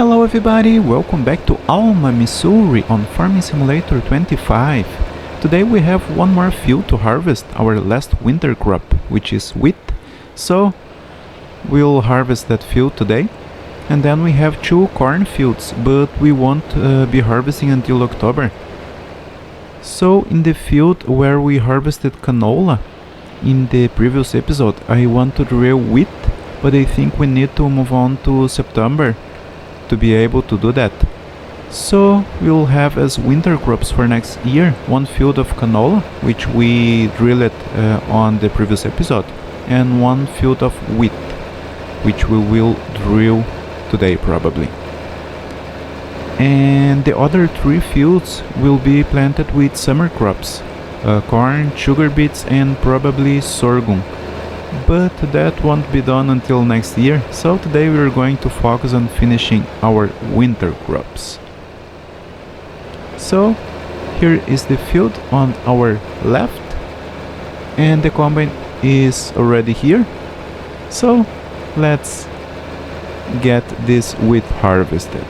Hello everybody, welcome back to Alma, Missouri on Farming Simulator 25. Today we have one more field to harvest, our last winter crop, which is wheat. So we'll harvest that field today. And then we have two corn fields, but we won't be harvesting until October. So in the field where we harvested canola in the previous episode, I want to drill wheat, but I think we need to move on to September to be able to do that. So we'll have as winter crops for next year one field of canola, which we drilled on the previous episode, and one field of wheat, which we will drill today probably. And the other three fields will be planted with summer crops, corn, sugar beets and probably sorghum. But that won't be done until next year, so today we're going to focus on finishing our winter crops. So here is the field on our left, and the combine is already here. So let's get this wheat harvested.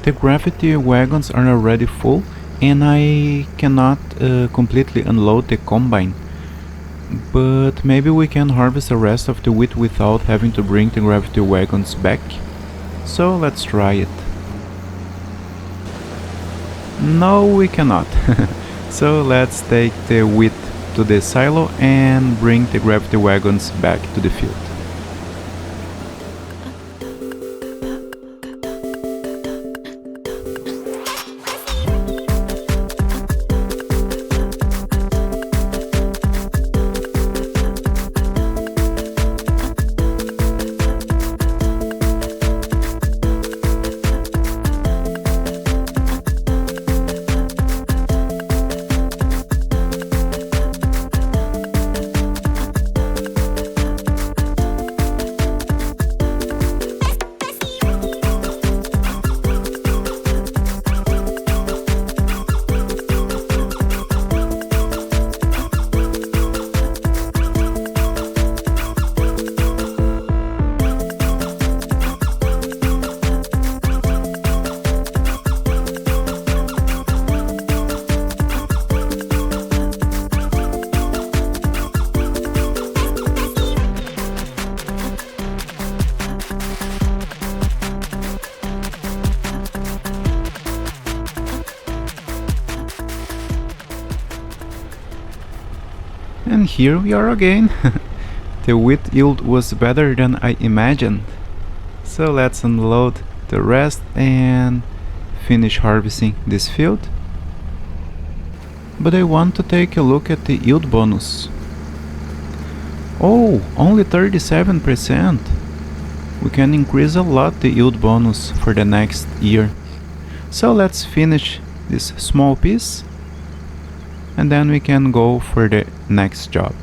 The gravity wagons are already full, and I cannot completely unload the combine. But maybe we can harvest the rest of the wheat without having to bring the gravity wagons back. So let's try it. No, we cannot. So let's take the wheat to the silo and bring the gravity wagons back to the field. And here we are again. The wheat yield was better than I imagined. So let's unload the rest and finish harvesting this field. But I want to take a look at the yield bonus. Oh, only 37%. We can increase a lot the yield bonus for the next year. So let's finish this small piece and then we can go for the next job.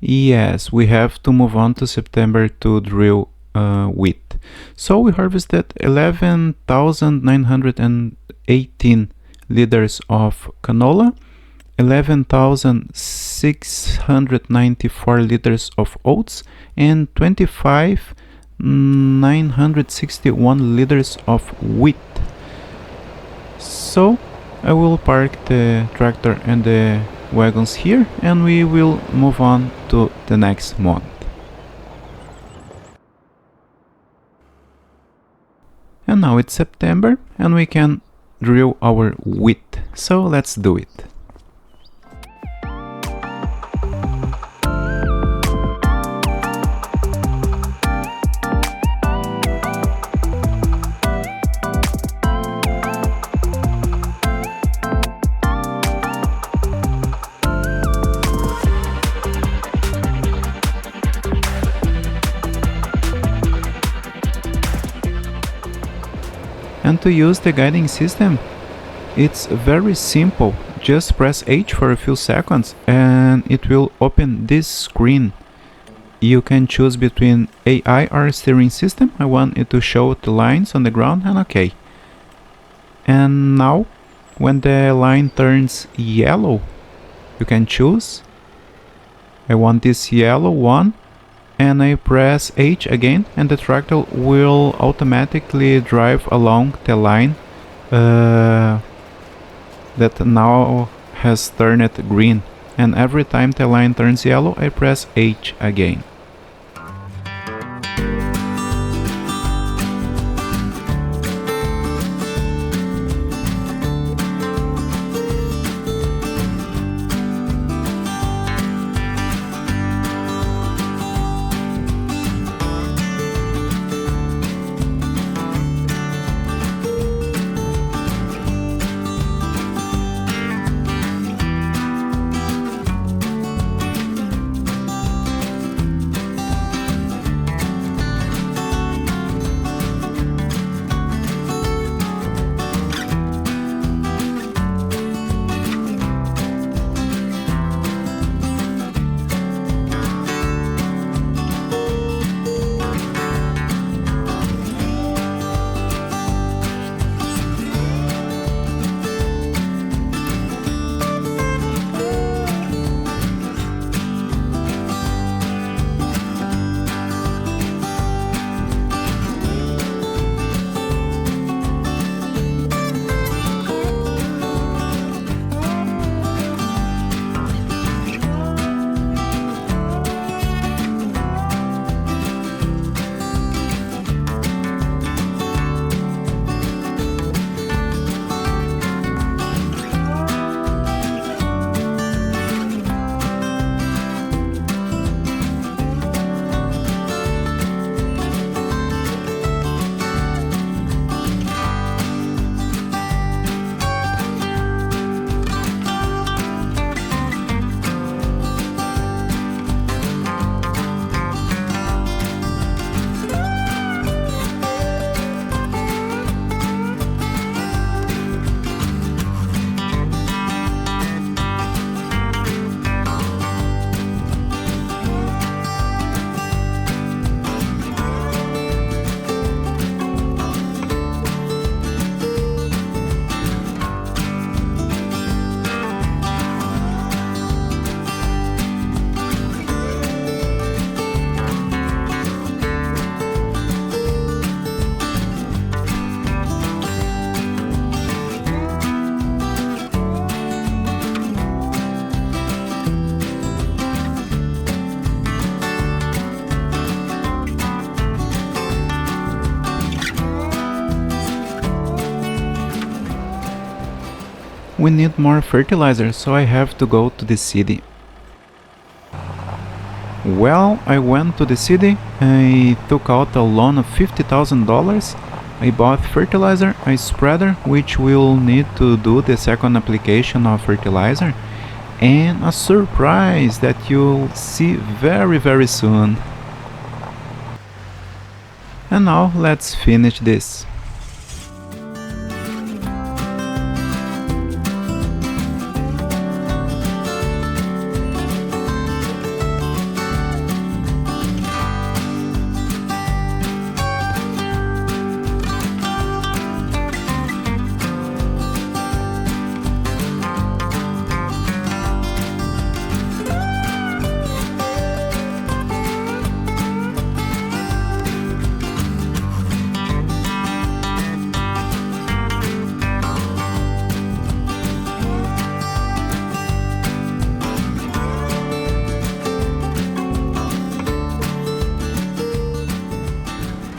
Yes, we have to move on to September to drill wheat. So we harvested 11,918 liters of canola, 11,694 liters of oats, and 25,961 liters of wheat. So I will park the tractor and the wagons here and we will move on to the next month. And now it's September and we can drill our wheat. So let's do it. And to use the guiding system, it's very simple. Just press H for a few seconds and it will open this screen. You can choose between AI or steering system. I want it to show the lines on the ground and OK. And now when the line turns yellow, you can choose. I want this yellow one and I press H again, and the tractor will automatically drive along the line that now has turned green, and every time the line turns yellow I press H again. We need more fertilizer, so I have to go to the city. Well, I went to the city, I took out a loan of $50,000, I bought fertilizer, a spreader, which we'll need to do the second application of fertilizer, and a surprise that you'll see very soon. And now let's finish this.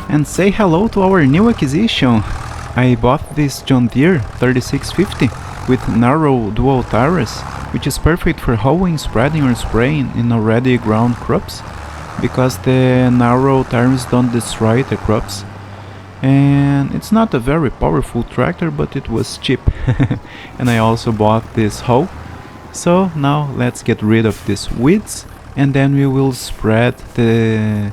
And say hello to our new acquisition. I bought this John Deere 3650 with narrow dual tires, which is perfect for hoeing, spreading or spraying in already grown crops, because the narrow tires don't destroy the crops. And it's not a very powerful tractor, but it was cheap. And I also bought this hoe. So now let's get rid of these weeds, and then we will spread the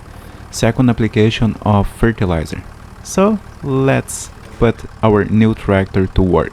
second application of fertilizer. So let's put our new tractor to work.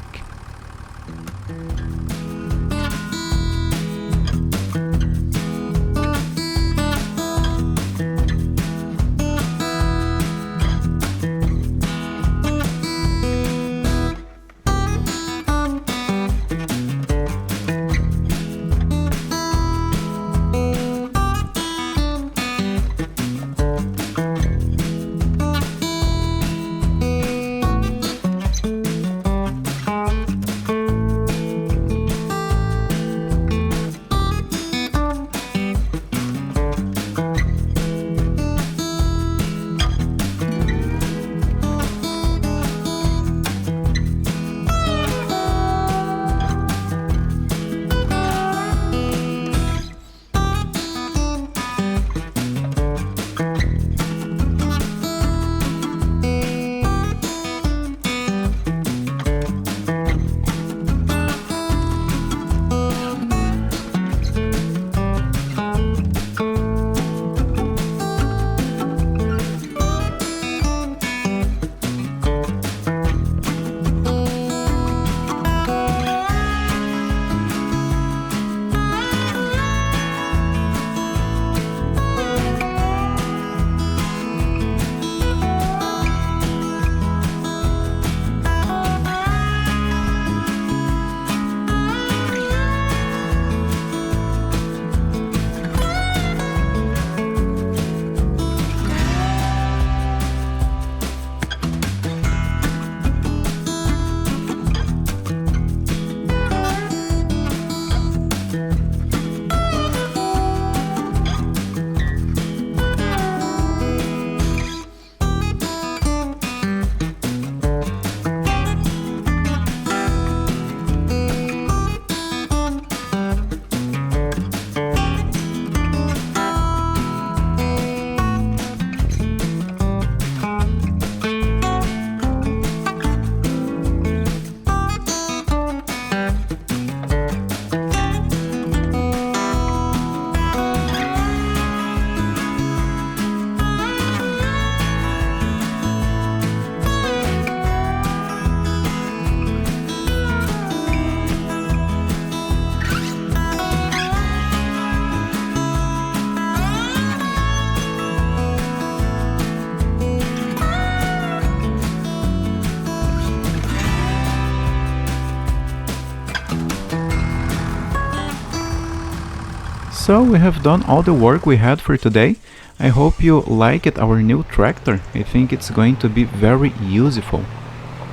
So we have done all the work we had for today. I hope you liked our new tractor. I think it's going to be very useful.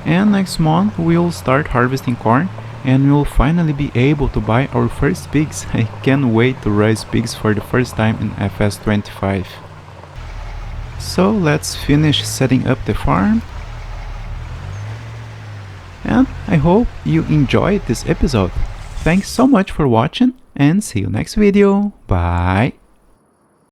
And next month we'll start harvesting corn and we'll finally be able to buy our first pigs. I can't wait to raise pigs for the first time in FS25. So let's finish setting up the farm. And I hope you enjoyed this episode. Thanks so much for watching and see you next video. Bye!